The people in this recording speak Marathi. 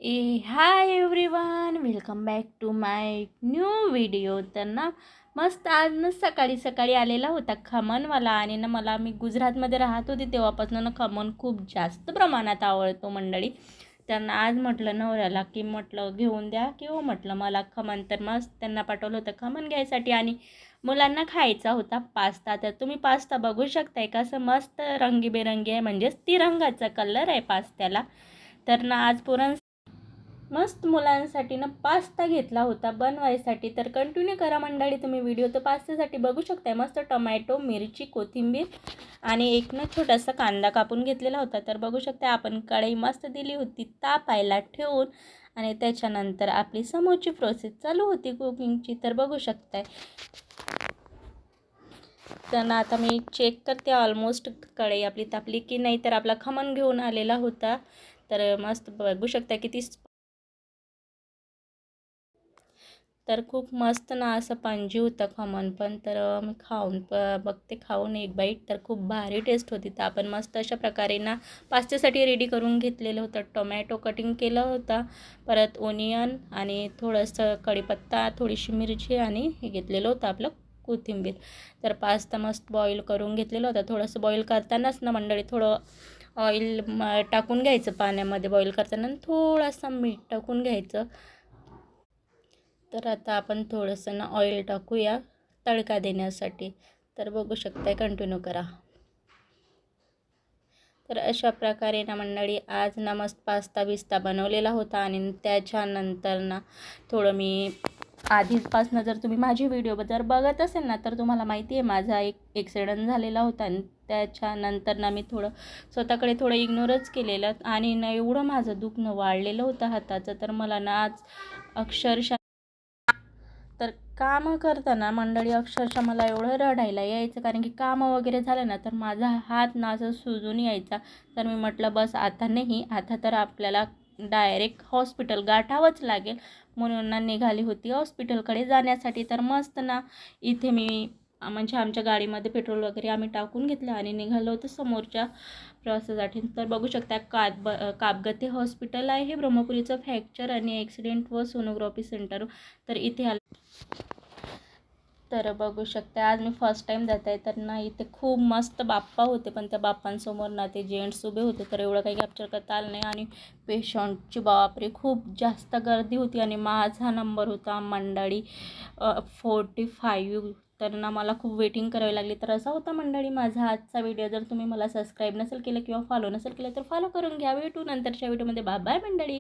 High everyone, welcome back to my new video. तर ना मस्त आज ना सकाळी सकाळी आलेला होता खमणवाला. आणि ना मला मी गुजरातमध्ये राहत होती तेव्हापासून ना खमण खूप जास्त प्रमाणात आवडतो मंडळी. त्यांना आज म्हटलं नवऱ्याला की म्हटलं घेऊन द्या किंवा म्हटलं मला खमण. तर मस्त त्यांना पाठवलं होतं खमण घ्यायसाठी आणि मुलांना खायचा होता पास्ता. तर तुम्ही पास्ता बघू शकताय कसं मस्त रंगीबेरंगी आहे, म्हणजेच तिरंगाचा कलर आहे पास्त्याला. तर ना आज पुरण मस्त मुलांसाठी ना पास्ता घेतला होता बनवायसाठी. तर कंटिन्यू करा मंडळी तुम्ही व्हिडिओ. तर पास्त्यासाठी बघू शकताय मस्त टोमॅटो, मिरची, कोथिंबीर आणि एक ना छोटासा कांदा कापून घेतलेला होता. तर बघू शकता आपण कढई मस्त दिली होती तापायला ठेवून आणि त्याच्यानंतर आपली समोरची प्रोसेस चालू होती कुकिंगची. तर बघू शकताय. तर ना आता मी चेक करते ऑलमोस्ट कढई आपली तापली की नाही. तर आपला खमण घेऊन आलेला होता. तर मस्त बघू शकता किती तर खूप मस्त ना असं पणजी होतं खमण पण. तर मी खाऊन बघते, खाऊन एक बाईट. तर खूप भारी टेस्ट होती. तर आपण मस्त अशा प्रकारे ना पास्त्यासाठी रेडी करून घेतलेलं होतं. टोमॅटो कटिंग केलं होतं, परत ओनियन आणि थोडंसं कढीपत्ता, थोडीशी मिरची आणि हे घेतलेलं होतं आपलं कोथिंबीर. तर पास्ता मस्त बॉईल करून घेतलेलं होतं. थोडंसं बॉईल करतानाच ना मंडळी थोडं ऑइल टाकून घ्यायचं पाण्यामध्ये बॉईल करताना, थोडंसं मीठ टाकून घ्यायचं. तर आता आपण थोडंसं ना ऑइल टाकूया तडका देण्यासाठी. तर बघू शकताय, कंटिन्यू करा. तर अशा प्रकारे ना मंडळी आज ना मस्त पास्ता बिस्ता बनवलेला होता. आणि त्याच्यानंतर ना थोडं मी आधीपासनं जर तुम्ही माझी व्हिडिओ जर बघत असेल ना तर तुम्हाला माहिती आहे माझा एक ॲक्सिडेंट झालेला होता. आणि त्याच्यानंतर ना मी थोडं स्वतःकडे थोडं इग्नोरच केलेलं. आणि ना एवढं माझं दुखणं वाढलेलं होतं हाताचं. तर मला ना आज अक्षरशः तर कामं करताना मंडळी अक्षरशः मला एवढं रडायला यायचं, कारण की कामं वगैरे झालं ना तर माझा हात ना असं सुजून यायचा. तर मी म्हटलं बस आता नाही, आता तर आपल्याला डायरेक्ट हॉस्पिटल गाठावंच लागेल. म्हणून ना निघाली होती हॉस्पिटलकडे जाण्यासाठी. तर मस्त ना इथे मी म्हणजे आमच्या गाडीमध्ये पेट्रोल वगैरे आम्ही टाकून घेतलं आणि निघालो होतो समोरच्या प्रवासासाठी. तर बघू शकता कापगते हॉस्पिटल आहे हे ब्रह्मपुरीचं फ्रॅक्चर आणि ॲक्सिडेंट व सोनोग्राफी सेंटर. तर इथे तर बघू शकता आज मी फर्स्ट टाईम जात आहे. तर ना इथे खूप मस्त बाप्पा होते, पण त्या बाप्पांसमोर ना ते जेंट्स उभे होते. तर एवढं काही कॅप्चर करता आलं नाही. आणि पेशंटची बापरे खूप जास्त गर्दी होती. आणि माझा नंबर होता मंडळी 45. तर ना मला खूप वेटिंग करावी लागली. तर असा होता मंडळी माझा आजचा व्हिडिओ. जर तुम्ही मला सबस्क्राईब नसेल केलं किंवा फॉलो नसेल केलं तर फॉलो करून घ्या. भेटू नंतरच्या व्हिडिओमध्ये. बाय बाय मंडळी.